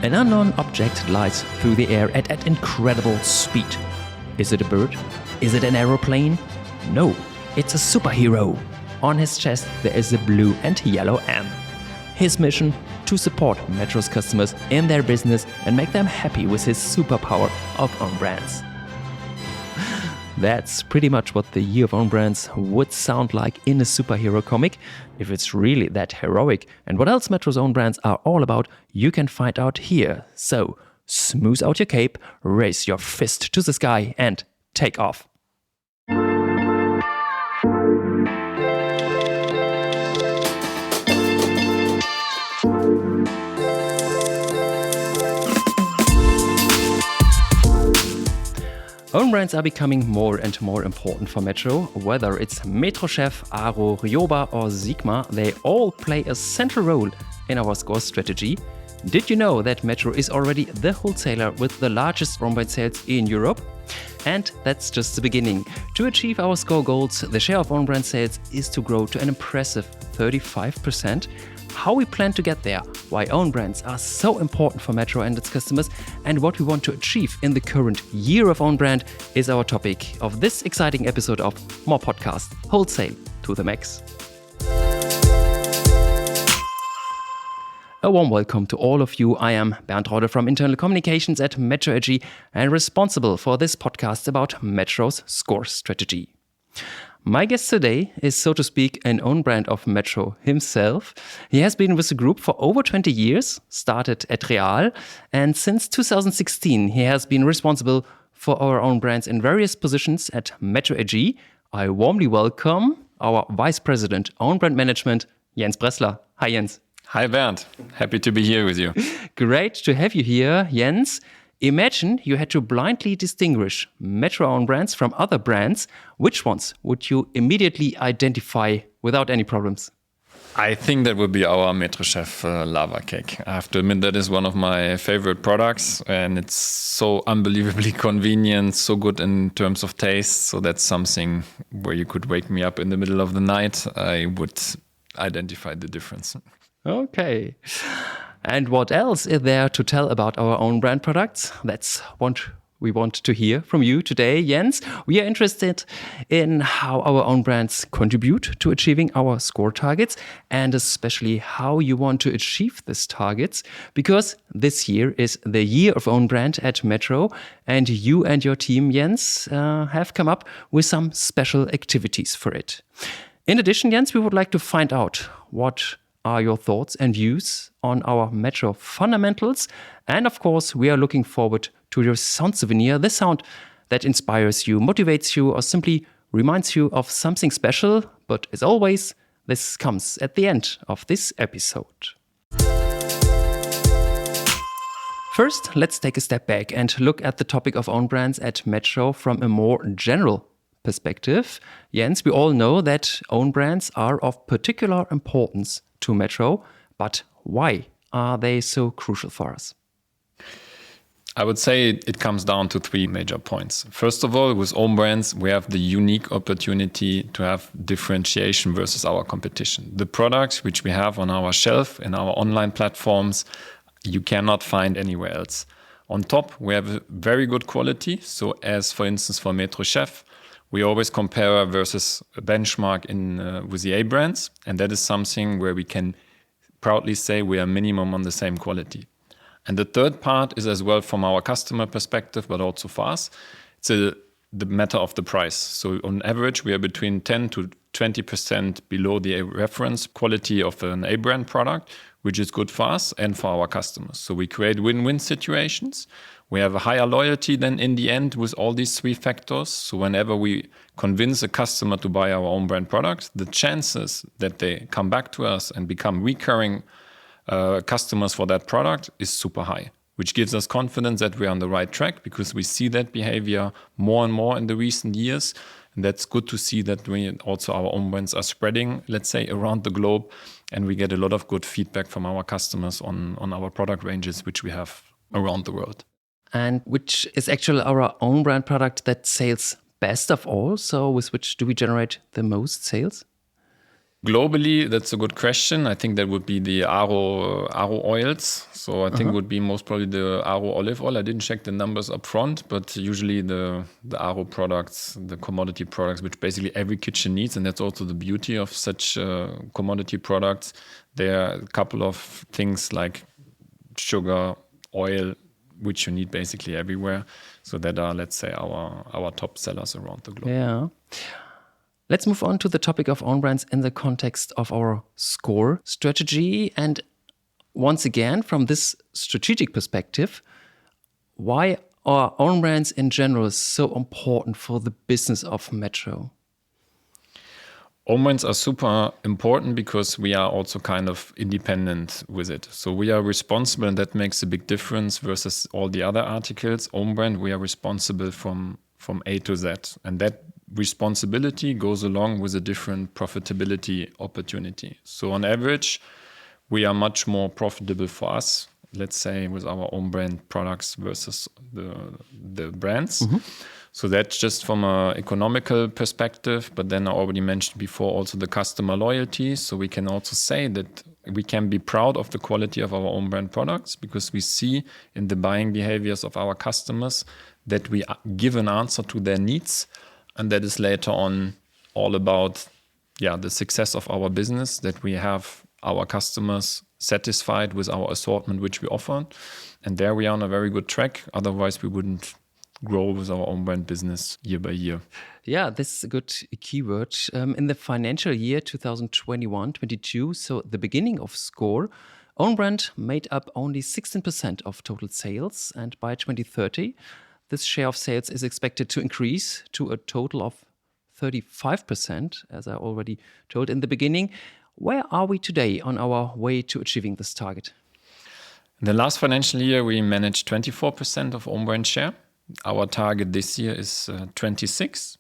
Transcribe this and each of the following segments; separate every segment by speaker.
Speaker 1: An unknown object glides through the air at an incredible speed. Is it a bird? Is it an aeroplane? No, it's a superhero. On his chest there is a blue and yellow M. His mission? To support Metro's customers in their business and make them happy with his superpower of own brands. That's pretty much what the year of own brands would sound like in a superhero comic, if it's really that heroic. And what else Metro's own brands are all about, you can find out here. So, smooth out your cape, raise your fist to the sky and take off. Own brands are becoming more and more important for Metro. Whether it's Metro Chef, Aro, Ryoba or Sigma, they all play a central role in our score strategy. Did you know that Metro is already the wholesaler with the largest own brand sales in Europe? And that's just the beginning. To achieve our score goals, the share of own brand sales is to grow to an impressive 35%. How we plan to get there, why own brands are so important for Metro and its customers, and what we want to achieve in the current year of own brand is our topic of this exciting episode of More Podcast, Wholesale to the Max. A warm welcome to all of you. I am Bernd.Rodde from Internal Communications at Metro AG and responsible for this podcast about Metro's score strategy. My guest today is, so to speak, an own brand of Metro himself. He has been with the group for over 20 years, started at Real, and since 2016 he has been responsible for our own brands in various positions at Metro AG. I warmly welcome our Vice President Own Brand Management, Jens Bresler. Hi Jens.
Speaker 2: Hi Bernd, happy to be here with you.
Speaker 1: Great to have you here, Jens. Imagine you had to blindly distinguish Metro own brands from other brands. Which ones would you immediately identify without any problems?
Speaker 2: I think that would be our Metro Chef lava cake. I have to admit that is one of my favorite products and it's so unbelievably convenient, so good in terms of taste. So that's something where you could wake me up in the middle of the night. I would identify the difference.
Speaker 1: Okay. And what else is there to tell about our own brand products? That's what we want to hear from you today, Jens. We are interested in how our own brands contribute to achieving our score targets and especially how you want to achieve these targets, because this year is the year of own brand at Metro and you and your team, Jens, have come up with some special activities for it. In addition, Jens, we would like to find out what are your thoughts and views on our Metro fundamentals. And of course, we are looking forward to your sound souvenir, the sound that inspires you, motivates you, or simply reminds you of something special. But as always, this comes at the end of this episode. First, let's take a step back and look at the topic of own brands at Metro from a more general perspective. Jens, we all know that own brands are of particular importance to Metro, but why are they so crucial for us?
Speaker 2: I would say it comes down to three major points. First of all, with own brands, we have the unique opportunity to have differentiation versus our competition. The products which we have on our shelf in our online platforms, you cannot find anywhere else. On top, we have very good quality. So as for instance, for Metro Chef, we always compare versus a benchmark with the A brands. And that is something where we can proudly say we are minimum on the same quality. And the third part is as well from our customer perspective, but also for us, it's the matter of the price. So on average, we are between 10 to 20% below the reference quality of an A brand product, which is good for us and for our customers. So we create win-win situations. We have a higher loyalty than in the end with all these three factors. So whenever we convince a customer to buy our own brand products, the chances that they come back to us and become recurring customers for that product is super high, which gives us confidence that we're on the right track because we see that behavior more and more in the recent years. And that's good to see that we also our own brands are spreading, let's say, around the globe. And we get a lot of good feedback from our customers on our product ranges, which we have around the world.
Speaker 1: And which is actually our own brand product that sells best of all? So with which do we generate the most sales?
Speaker 2: Globally, that's a good question. I think that would be the Aro oils. So I think would be most probably the Aro olive oil. I didn't check the numbers up front, but usually the Aro products, the commodity products, which basically every kitchen needs, and that's also the beauty of such commodity products. There are a couple of things like sugar, oil, which you need basically everywhere. So that are, let's say, our top sellers around the globe.
Speaker 1: Yeah. Let's move on to the topic of own brands in the context of our SCORE strategy. And once again, from this strategic perspective, why are own brands in general so important for the business of Metro?
Speaker 2: Own brands are super important because we are also kind of independent with it. So we are responsible, and that makes a big difference versus all the other articles. Own brand, we are responsible from A to Z. And that responsibility goes along with a different profitability opportunity. So on average, we are much more profitable for us, let's say, with our own brand products versus the brands. Mm-hmm. So that's just from an economical perspective. But then I already mentioned before also the customer loyalty. So we can also say that we can be proud of the quality of our own brand products because we see in the buying behaviors of our customers that we give an answer to their needs. And that is later on all about the success of our business, that we have our customers satisfied with our assortment, which we offer. And there we are on a very good track. Otherwise, we wouldn't grow with our own brand business year by year.
Speaker 1: Yeah, this is a good keyword. In the financial year 2021-22, so the beginning of SCORE, own brand made up only 16% of total sales. And by 2030, this share of sales is expected to increase to a total of 35%, as I already told in the beginning. Where are we today on our way to achieving this target?
Speaker 2: In the last financial year, we managed 24% of own brand share. Our target this year is 26,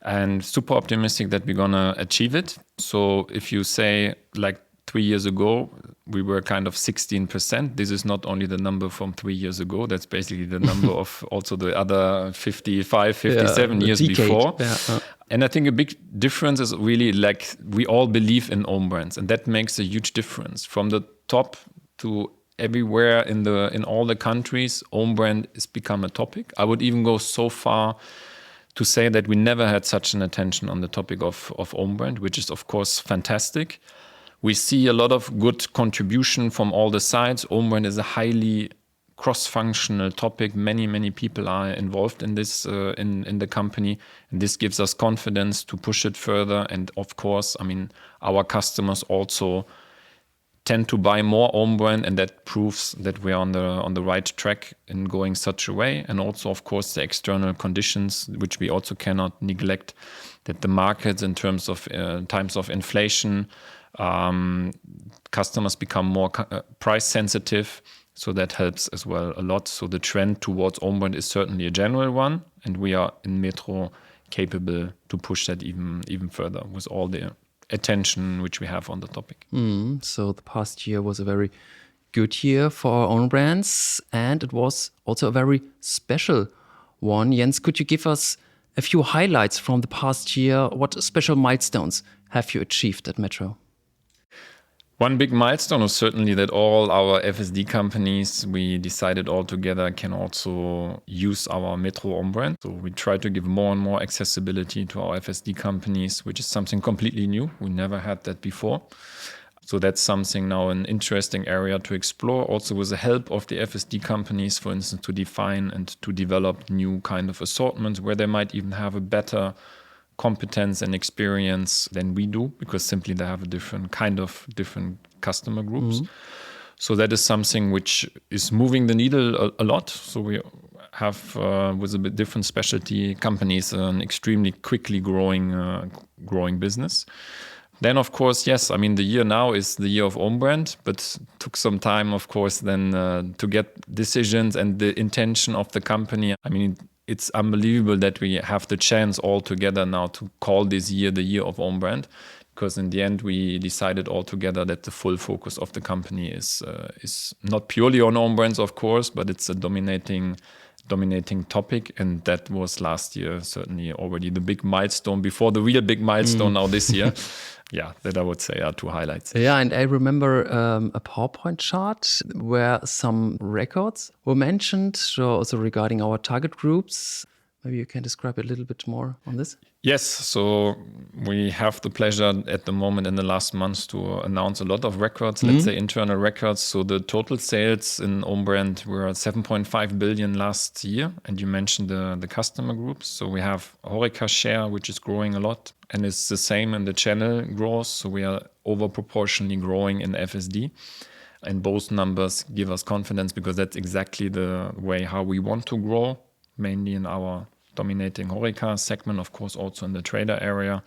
Speaker 2: and super optimistic that we're going to achieve it. So if you say like 3 years ago, we were kind of 16%. This is not only the number from 3 years ago, that's basically the number of also the other 55, 57 years before. Yeah. And I think a big difference is really like we all believe in own brands, and that makes a huge difference. From the top to everywhere in all the countries, own brand has become a topic. I would even go so far to say that we never had such an attention on the topic of own brand, which is of course fantastic. We see a lot of good contribution from all the sides. Own brand is a highly cross-functional topic. Many people are involved in this in the company, and this gives us confidence to push it further. And of course, I mean, our customers also tend to buy more own brand, and that proves that we are on the right track in going such a way. And also, of course, the external conditions, which we also cannot neglect, that the markets in terms of times of inflation, customers become more price sensitive. So that helps as well a lot. So the trend towards own brand is certainly a general one, and we are in Metro capable to push that even further with all the attention which we have on the topic.
Speaker 1: So the past year was a very good year for our own brands, and it was also a very special one. Jens, could you give us a few highlights from the past year? What special milestones have you achieved at Metro?
Speaker 2: One big milestone was certainly that all our FSD companies, we decided all together, can also use our Metro own brand. So we try to give more and more accessibility to our FSD companies, which is something completely new. We never had that before. So that's something now an interesting area to explore, also with the help of the FSD companies, for instance, to define and to develop new kind of assortments where they might even have a better competence and experience than we do, because simply they have a different customer groups. Mm-hmm. So that is something which is moving the needle a lot. So we have with a bit different specialty companies an extremely quickly growing business. Then of course, yes, I mean the year now is the year of own brand, but took some time, of course, then to get decisions and the intention of the company. I mean, it's unbelievable that we have the chance all together now to call this year the year of own brand, because in the end we decided all together that the full focus of the company is not purely on own brands, of course, but it's a dominating topic, and that was last year certainly already the big milestone before the real big milestone now this year. yeah, that I would say are two highlights.
Speaker 1: Yeah, and I remember a PowerPoint chart where some records were mentioned, so also regarding our target groups. Maybe you can describe a little bit more on this.
Speaker 2: Yes, so we have the pleasure at the moment in the last months to announce a lot of records, let's say internal records. So the total sales in own brand were 7.5 billion last year. And you mentioned the customer groups. So we have HoReCa share, which is growing a lot. And it's the same in the channel growth. So we are over proportionally growing in FSD. And both numbers give us confidence because that's exactly the way how we want to grow, mainly in our dominating HoReCa segment, of course, also in the trader area.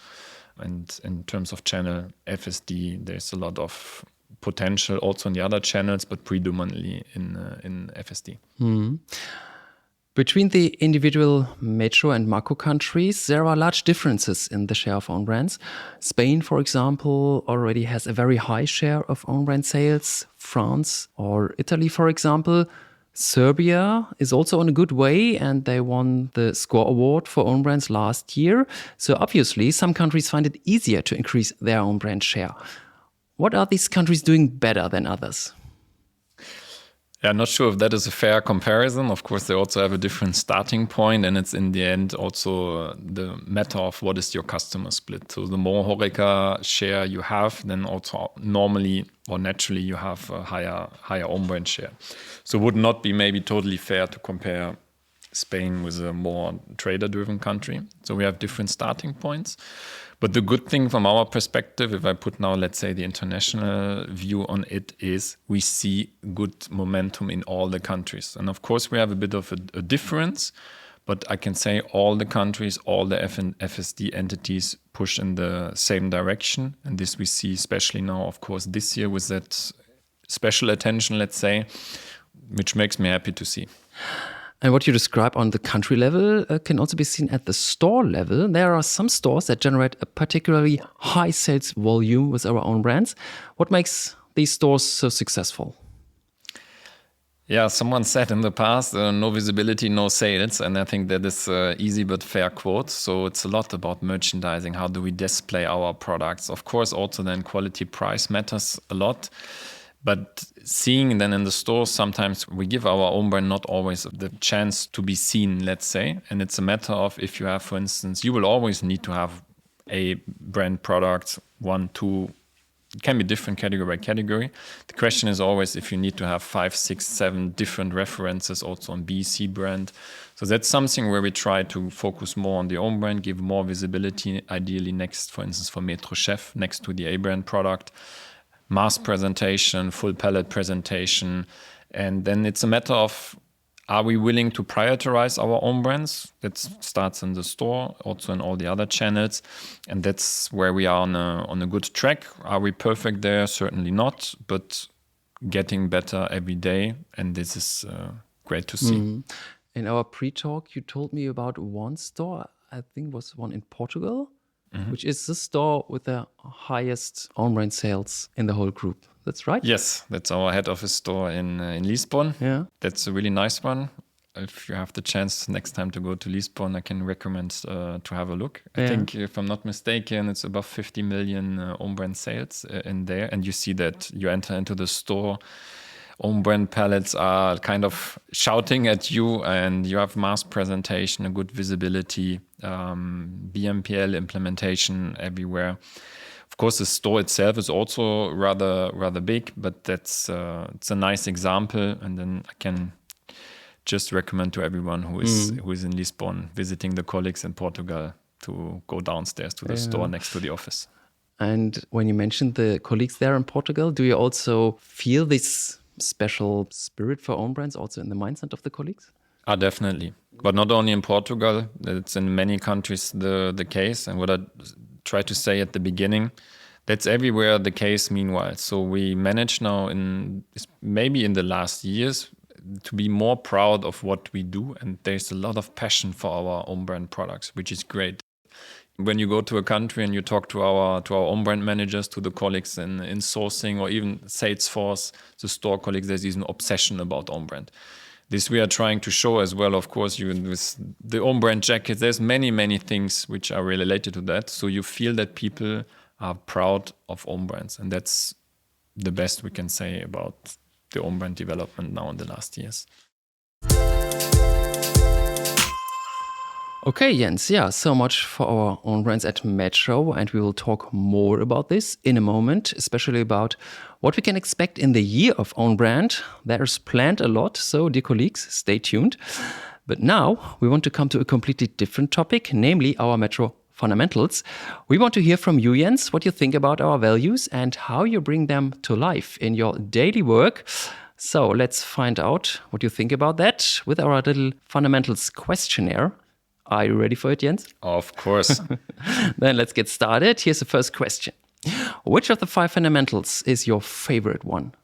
Speaker 2: And in terms of channel FSD, there's a lot of potential also in the other channels, but predominantly in FSD.
Speaker 1: Between the individual metro and macro countries, there are large differences in the share of own brands. Spain, for example, already has a very high share of own brand sales. France or Italy, for example. Serbia is also on a good way, and they won the Score Award for own brands last year. So obviously, some countries find it easier to increase their own brand share. What are these countries doing better than others?
Speaker 2: Yeah, I'm not sure if that is a fair comparison. Of course, they also have a different starting point, and it's in the end also the matter of what is your customer split. So the more HoReCa share you have, then also normally or naturally you have a higher own brand share. So it would not be maybe totally fair to compare Spain with a more trader-driven country. So we have different starting points. But the good thing from our perspective, if I put now, let's say, the international view on it, is we see good momentum in all the countries. And of course, we have a bit of a difference, but I can say all the countries, all the FSD entities push in the same direction. And this we see especially now, of course, this year with that special attention, let's say, which makes me happy to see.
Speaker 1: And what you describe on the country level can also be seen at the store level. There are some stores that generate a particularly high sales volume with our own brands. What makes these stores so successful?
Speaker 2: Yeah, someone said in the past, no visibility, no sales. And I think that is easy but fair quote. So it's a lot about merchandising. How do we display our products? Of course, also then quality price matters a lot. But seeing then in the stores, sometimes we give our own brand not always the chance to be seen, let's say. And it's a matter of if you have, for instance, you will always need to have a brand product, 1, 2, it can be different category by category. The question is always if you need to have 5, 6, 7 different references also on B, C brand. So that's something where we try to focus more on the own brand, give more visibility, ideally next, for instance, for Metro Chef, next to the A brand product. Mass presentation, full palette presentation. And then it's a matter of, are we willing to prioritize our own brands? That starts in the store, also in all the other channels. And that's where we are on a good track. Are we perfect there? Certainly not, but getting better every day. And this is great to see.
Speaker 1: Mm-hmm. In our pre-talk, you told me about one store, I think was one in Portugal, which is the store with the highest own brand sales in the whole group. That's right?
Speaker 2: Yes, that's our head office store in Lisbon.
Speaker 1: Yeah.
Speaker 2: That's a really nice one. If you have the chance next time to go to Lisbon, I can recommend to have a look. I think, if I'm not mistaken, it's above 50 million own brand sales in there. And you see that you enter into the store, own brand palettes are kind of shouting at you, and you have mass presentation, a good visibility, BMPL implementation everywhere. Of course, the store itself is also rather big, but that's it's a nice example. And then I can just recommend to everyone who is in Lisbon visiting the colleagues in Portugal to go downstairs to the store next to the office.
Speaker 1: And when you mentioned the colleagues there in Portugal, do you also feel this special spirit for own brands also in the mindset of the colleagues?
Speaker 2: Definitely. But not only in Portugal, it's in many countries the case. And what I tried to say at the beginning, that's everywhere the case meanwhile. So we manage now maybe in the last years to be more proud of what we do. And there's a lot of passion for our own brand products, which is great. When you go to a country and you talk to our own brand managers, to the colleagues in sourcing or even Salesforce, the store colleagues, there's even obsession about own brand. This we are trying to show as well, of course, with the own brand jacket. There's many things which are related to that. So you feel that people are proud of own brands. And that's the best we can say about the own brand development now in the last years.
Speaker 1: Okay, Jens, yeah, so much for our own brands at Metro, and we will talk more about this in a moment, especially about what we can expect in the year of own brand. There's planned a lot, so dear colleagues, stay tuned. But now we want to come to a completely different topic, namely our Metro fundamentals. We want to hear from you, Jens, what you think about our values and how you bring them to life in your daily work. So let's find out what you think about that with our little fundamentals questionnaire. Are you ready for it, Jens?
Speaker 2: Of course.
Speaker 1: Then let's get started. Here's the first question. Which of the 5 fundamentals is your favorite one?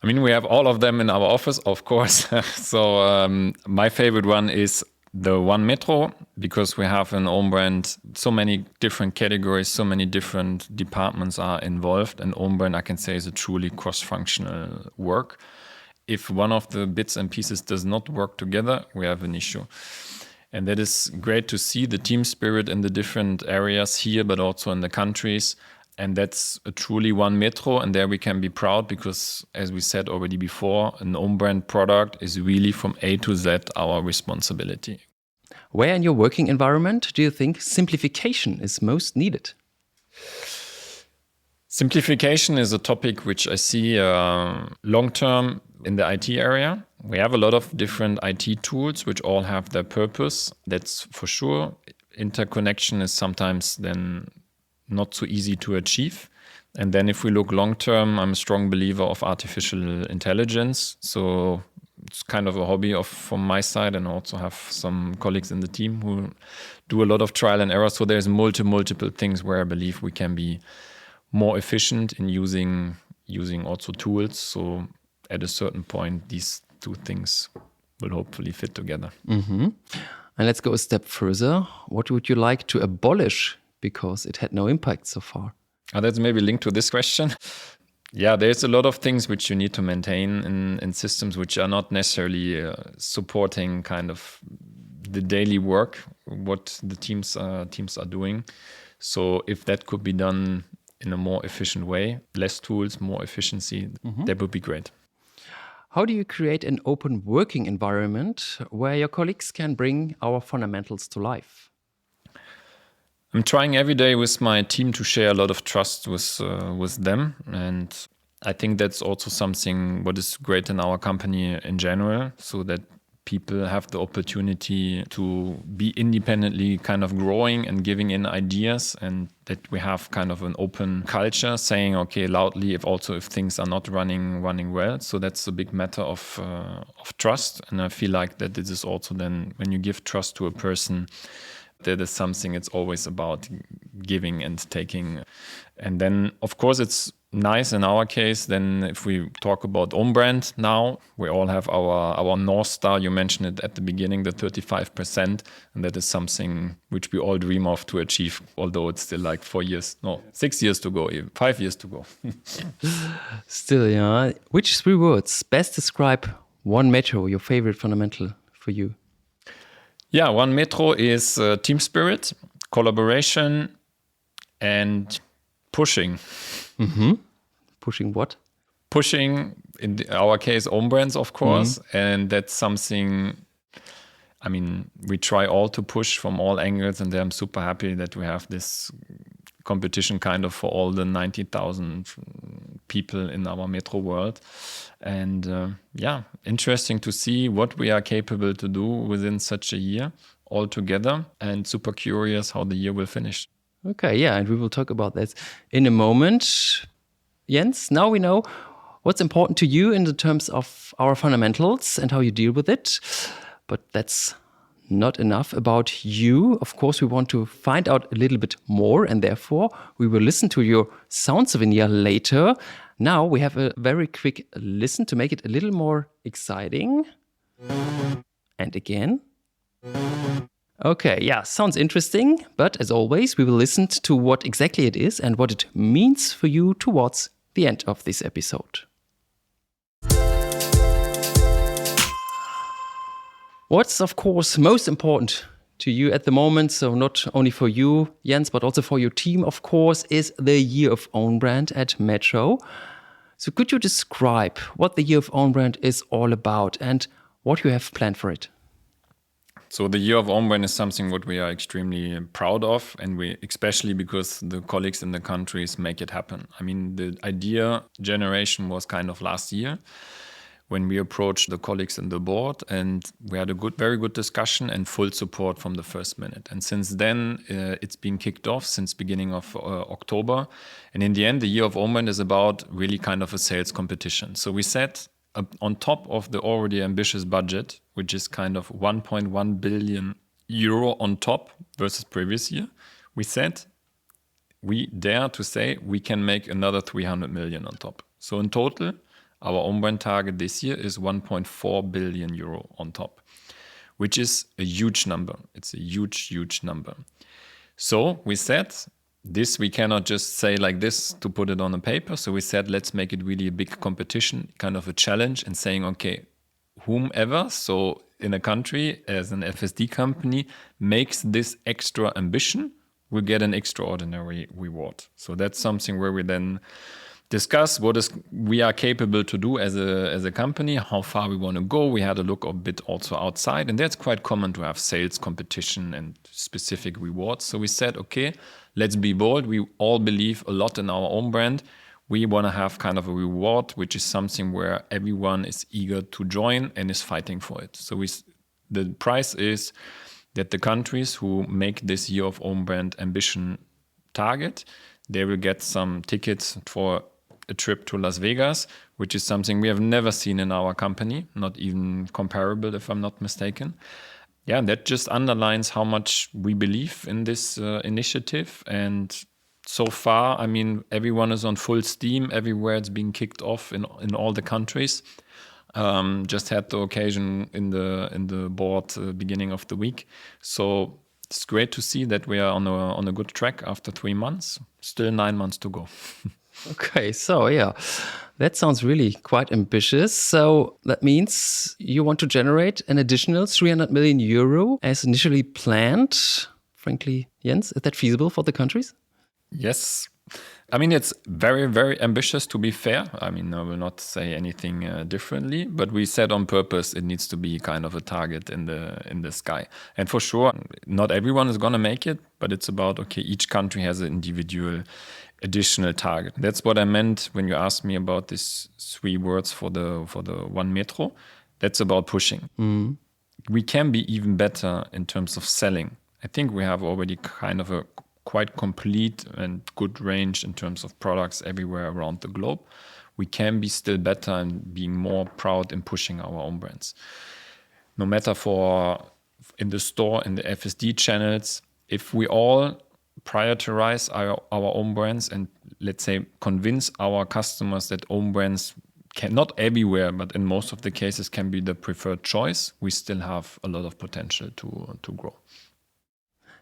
Speaker 2: I mean, we have all of them in our office, of course. So my favorite one is the one Metro, because we have an own brand, so many different categories, so many different departments are involved. And own brand, I can say, is a truly cross-functional work. If one of the bits and pieces does not work together, we have an issue. And that is great to see the team spirit in the different areas here, but also in the countries. And that's a truly one Metro. And there we can be proud because, as we said already before, an own brand product is really from A to Z our responsibility.
Speaker 1: Where in your working environment do you think simplification is most needed?
Speaker 2: Simplification is a topic which I see long-term in the IT area. We have a lot of different IT tools which all have their purpose. That's for sure. Interconnection is sometimes then not so easy to achieve. And then if we look long-term, I'm a strong believer of artificial intelligence. So it's kind of a hobby from my side, and also have some colleagues in the team who do a lot of trial and error. So there's multiple things where I believe we can be more efficient in using also tools. So at a certain point, these two things will hopefully fit together.
Speaker 1: Mm-hmm. And let's go a step further. What would you like to abolish because it had no impact so far?
Speaker 2: That's maybe linked to this question. Yeah, there's a lot of things which you need to maintain in systems which are not necessarily supporting kind of the daily work, what the teams are doing. So if that could be done in a more efficient way, less tools, more efficiency, that would be great.
Speaker 1: How do you create an open working environment where your colleagues can bring our fundamentals to life?
Speaker 2: I'm trying every day with my team to share a lot of trust with them. And I think that's also something what is great in our company in general, so that people have the opportunity to be independently kind of growing and giving in ideas, and that we have kind of an open culture saying, okay, loudly, if things are not running well. So that's a big matter of trust. And I feel like that this is also then when you give trust to a person, that is something it's always about giving and taking. And then, of course, it's nice in our case. Then if we talk about own brand now, we all have our North Star. You mentioned it at the beginning, the 35%. And that is something which we all dream of to achieve, although it's still like 6 years to go, even 5 years to go.
Speaker 1: Still, yeah. Which 3 words best describe one Metro, your favorite fundamental for you?
Speaker 2: Yeah, one Metro is team spirit, collaboration, and pushing.
Speaker 1: Mm-hmm. Pushing what?
Speaker 2: Pushing, in our case, own brands, of course. Mm-hmm. And that's something, I mean, we try all to push from all angles. And I'm super happy that we have this competition kind of for all the 90,000 people in our Metro world. And interesting to see what we are capable to do within such a year all together, and super curious how the year will finish.
Speaker 1: Okay, yeah, and we will talk about that in a moment. Jens, now we know what's important to you in the terms of our fundamentals and how you deal with it. But that's not enough about you. Of course, we want to find out a little bit more, and therefore we will listen to your sound souvenir later. Now we have a very quick listen to make it a little more exciting. And again. Okay, yeah, sounds interesting. But as always, we will listen to what exactly it is and what it means for you towards the end of this episode. What's, of course, most important to you at the moment, so not only for you, Jens, but also for your team, of course, is the Year of Own Brand at Metro. So could you describe what the Year of Own Brand is all about and what you have planned for it?
Speaker 2: So the Year of Own Brand is something what we are extremely proud of, and we especially because the colleagues in the countries make it happen. I mean, the idea generation was kind of last year when we approached the colleagues in the board, and we had a very good discussion and full support from the first minute. And since then, it's been kicked off since beginning of October. And in the end, the Year of Own Brand is about really kind of a sales competition. So we set on top of the already ambitious budget, which is kind of 1.1 billion euro on top versus previous year, we dare to say we can make another 300 million on top. So in total, our own brand target this year is 1.4 billion euro on top, which is a huge number. It's a huge, huge number. So we said, this we cannot just say like this to put it on a paper. So we said, let's make it really a big competition, kind of a challenge, and saying, okay, whomever, so in a country as an FSD company, makes this extra ambition, will get an extraordinary reward. So that's something where we then discuss what is we are capable to do as a company, how far we want to go. We had a look a bit also outside, and that's quite common to have sales competition and specific rewards. So we said, okay, let's be bold. We all believe a lot in our own brand. We want to have kind of a reward, which is something where everyone is eager to join and is fighting for it. So the price is that the countries who make this Year of Own Brand ambition target, they will get some tickets for a trip to Las Vegas, which is something we have never seen in our company, not even comparable, if I'm not mistaken. Yeah, that just underlines how much we believe in this initiative. And so far, I mean, everyone is on full steam. Everywhere it's being kicked off in all the countries. Just had the occasion in the board beginning of the week. So it's great to see that we are on a good track after 3 months. Still 9 months to go.
Speaker 1: Okay, so yeah, that sounds really quite ambitious. So that means you want to generate an additional 300 million euro as initially planned. Frankly, Jens, is that feasible for the countries?
Speaker 2: Yes. I mean, it's very, very ambitious, to be fair. I mean, I will not say anything differently, but we said on purpose it needs to be kind of a target in the sky. And for sure, not everyone is going to make it, but it's about, okay, each country has an individual additional target. That's what I meant when you asked me about these 3 words for the one metro. That's about pushing. Mm. We can be even better in terms of selling. I think we have already kind of a quite complete and good range in terms of products everywhere around the globe. We can be still better and being more proud in pushing our own brands. No matter for in the store, in the FSD channels, if we all prioritize our own brands and let's say convince our customers that own brands can, not everywhere, but in most of the cases can be the preferred choice, we still have a lot of potential to grow.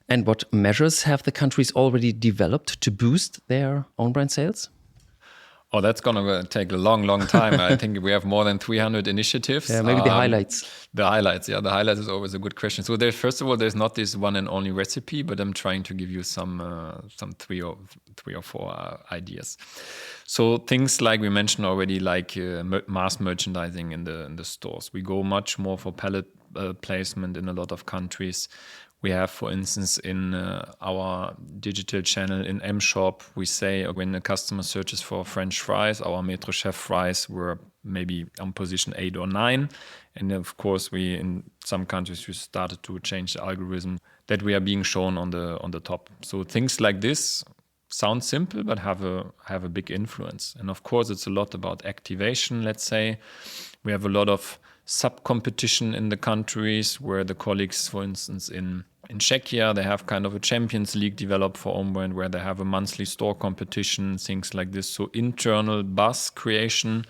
Speaker 1: And what measures have the countries already developed to boost their own brand sales?
Speaker 2: Oh, that's going to take a long, long time. I think we have more than 300 initiatives.
Speaker 1: Yeah, maybe the highlights.
Speaker 2: The highlights, yeah. The highlights is always a good question. So first of all, there's not this one and only recipe, but I'm trying to give you some 3 or 4 ideas. So things like we mentioned already, like mass merchandising in the stores. We go much more for pallet placement in a lot of countries. We have, for instance, in our digital channel in M-Shop, we say when a customer searches for French fries, our Maître Chef fries were maybe on position 8 or 9. And of course, in some countries, we started to change the algorithm that we are being shown on the top. So things like this sound simple, but have a big influence. And of course, it's a lot about activation, let's say. We have a lot of sub-competition in the countries where the colleagues, for instance, in Czechia, they have kind of a Champions League developed for own brand where they have a monthly store competition, things like this. So internal buzz creation.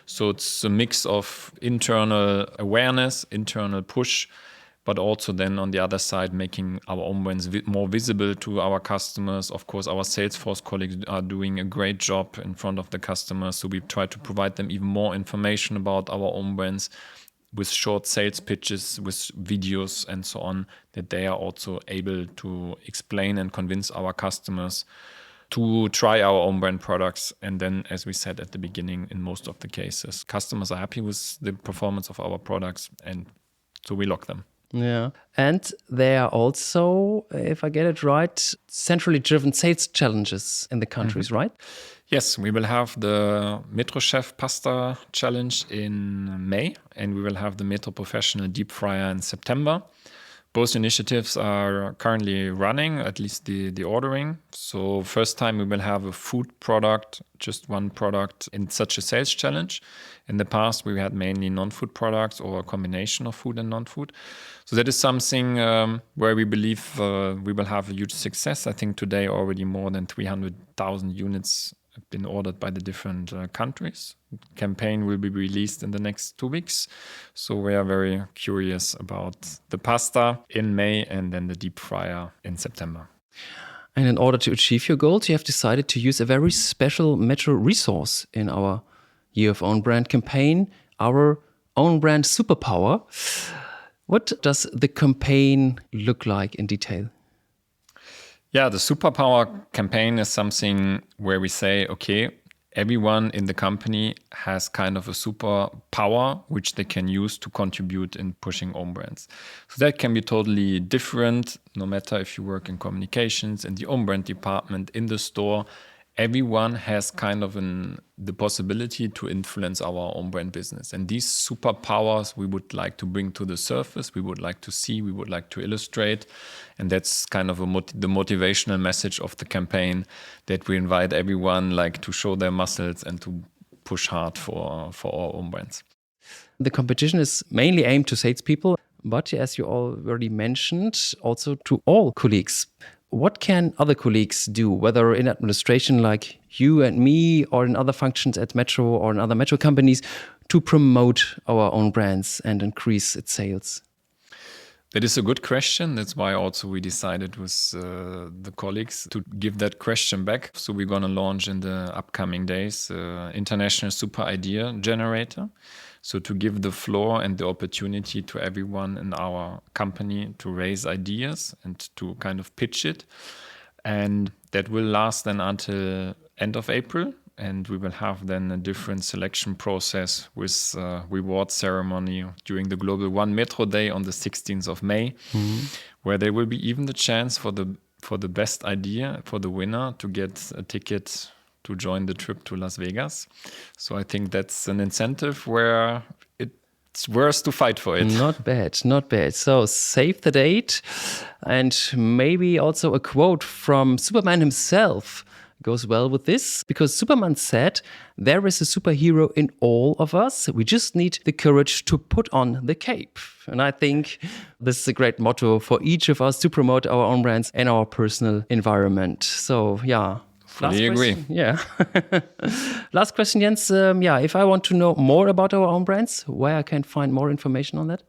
Speaker 2: So it's a mix of internal awareness, internal push, but also then on the other side, making our own brands more visible to our customers. Of course, our Salesforce colleagues are doing a great job in front of the customers. So we try to provide them even more information about our own brands. with short sales pitches, with videos and so on, that they are also able to explain and convince our customers to try our own brand products. And then, as we said at the beginning, in most of the cases, customers are happy with the performance of our products, and so we lock them.
Speaker 1: Yeah. And there are also, if I get it right, centrally driven sales challenges in the countries, right?
Speaker 2: Yes, we will have the Metro Chef Pasta Challenge in May, and we will have the Metro Professional Deep Fryer in September. Both initiatives are currently running, at least the ordering. So first time we will have a food product, just one product in such a sales challenge. In the past, we had mainly non-food products or a combination of food and non-food. So that is something where we believe we will have a huge success. I think today already more than 300,000 units have been ordered by the different countries. Campaign will be released in the next 2 weeks. So we are very curious about the pasta in May and then the deep fryer in September.
Speaker 1: And in order to achieve your goals, you have decided to use a very special Metro resource in our Year of Own Brand campaign, our own brand superpower. What does the campaign look like in detail?
Speaker 2: Yeah, the superpower campaign is something where we say, okay, everyone in the company has kind of a superpower which they can use to contribute in pushing own brands. So that can be totally different, no matter if you work in communications, in the own brand department, in the store. Everyone has kind of the possibility to influence our own brand business. And these superpowers we would like to bring to the surface, we would like to see, we would like to illustrate. And that's kind of the motivational message of the campaign, that we invite everyone like to show their muscles and to push hard for our own brands.
Speaker 1: The competition is mainly aimed to salespeople, but as you already mentioned, also to all colleagues. What can other colleagues do, whether in administration like you and me, or in other functions at Metro or in other Metro companies, to promote our own brands and increase its sales?
Speaker 2: That is a good question. That's why also we decided with the colleagues to give that question back. So we're going to launch in the upcoming days International Super Idea Generator. So to give the floor and the opportunity to everyone in our company to raise ideas and to kind of pitch it. And that will last then until end of April. And we will have then a different selection process with reward ceremony during the Global One Metro Day on the 16th of May, where there will be even the chance for the best idea, for the winner, to get a ticket to join the trip to Las Vegas. So I think that's an incentive where it's worth to fight for it.
Speaker 1: Not bad, not bad. So save the date, and maybe also a quote from Superman himself goes well with this, because Superman said, "There is a superhero in all of us. We just need the courage to put on the cape." And I think this is a great motto for each of us to promote our own brands and our personal environment. So yeah.
Speaker 2: Fully agree.
Speaker 1: Yeah. Last question, Jens. If I want to know more about our own brands, where I can find more information on that?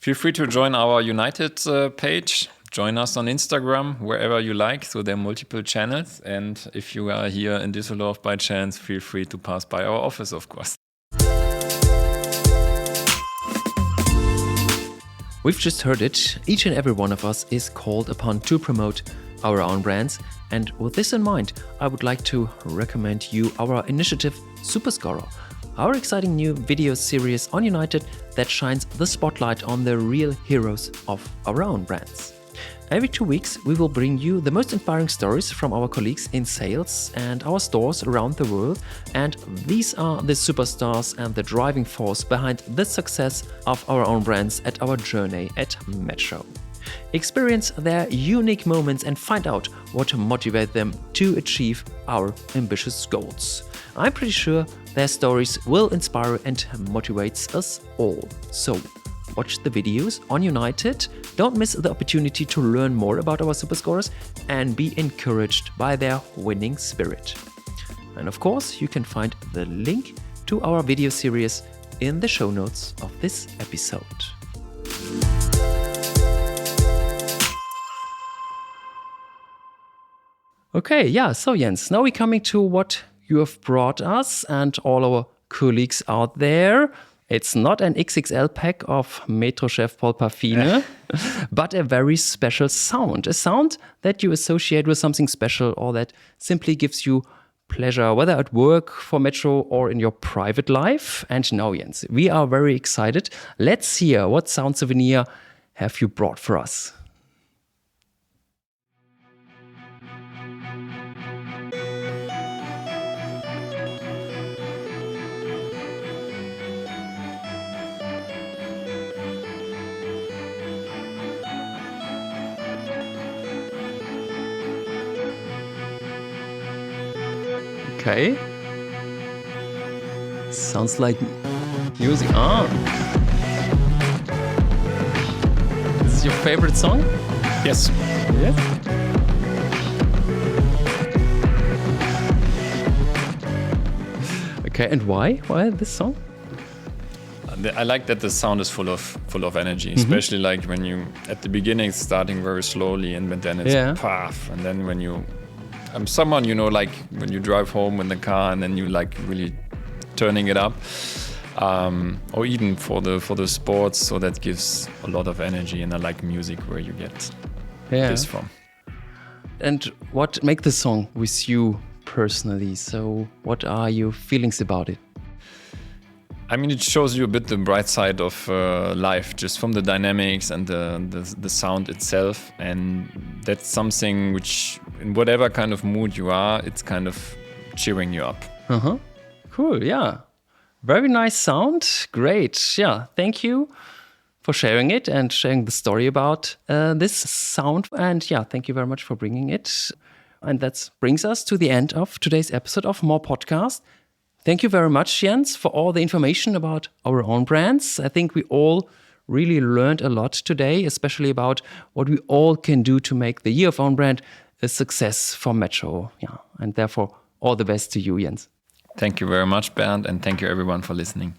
Speaker 2: Feel free to join our United page. Join us on Instagram, wherever you like. So there are multiple channels. And if you are here in Düsseldorf by chance, feel free to pass by our office, of course.
Speaker 1: We've just heard it. Each and every one of us is called upon to promote our own brands. And with this in mind, I would like to recommend you our initiative Superscorer, our exciting new video series on United that shines the spotlight on the real heroes of our own brands. Every 2 weeks, we will bring you the most inspiring stories from our colleagues in sales and our stores around the world. And these are the superstars and the driving force behind the success of our own brands at our journey at Metro. Experience their unique moments and find out what motivates them to achieve our ambitious goals. I'm pretty sure their stories will inspire and motivate us all. So, watch the videos on United, don't miss the opportunity to learn more about our Superscorers, and be encouraged by their winning spirit. And of course, you can find the link to our video series in the show notes of this episode. Okay, so Jens, now we're coming to what you have brought us and all our colleagues out there. It's not an XXL pack of Metro Chef Paul Parfine, but a very special sound. A sound that you associate with something special or that simply gives you pleasure, whether at work for Metro or in your private life. And now, Jens, we are very excited. Let's hear what sound souvenir have you brought for us. Okay. Sounds like music. This is your favorite song?
Speaker 2: Yes.
Speaker 1: Yes. Okay, and why? Why this song?
Speaker 2: I like that the sound is full of energy, especially like when you at the beginning it's starting very slowly and then it's puff, and then when you I'm someone, like when you drive home in the car and then you like really turning it up, or even for the sports. So that gives a lot of energy, and I like music where you get this from.
Speaker 1: And what makes the song with you personally? So what are your feelings about it?
Speaker 2: I mean, it shows you a bit the bright side of life, just from the dynamics and the sound itself. And that's something which, in whatever kind of mood you are, it's kind of cheering you up.
Speaker 1: Cool, yeah. Very nice sound. Great. Yeah, thank you for sharing it and sharing the story about this sound. And yeah, thank you very much for bringing it. And that brings us to the end of today's episode of More Podcast. Thank you very much, Jens, for all the information about our own brands. I think we all really learned a lot today, especially about what we all can do to make the Year of Own Brand a success for Metro. Yeah, and therefore, all the best to you, Jens.
Speaker 2: Thank you very much, Bernd, and thank you everyone for listening.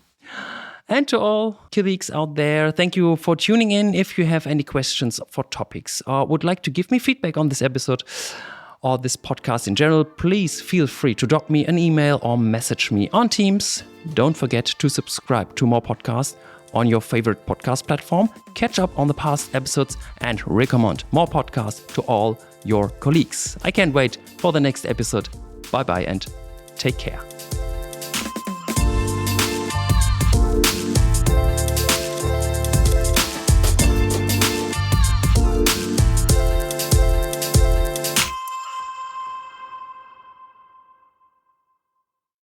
Speaker 1: And to all colleagues out there, thank you for tuning in. If you have any questions for topics or would like to give me feedback on this episode, or this podcast in general, please feel free to drop me an email or message me on Teams. Don't forget to subscribe to More Podcasts on your favorite podcast platform, catch up on the past episodes, and recommend More Podcasts to all your colleagues. I can't wait for the next episode. Bye-bye and take care.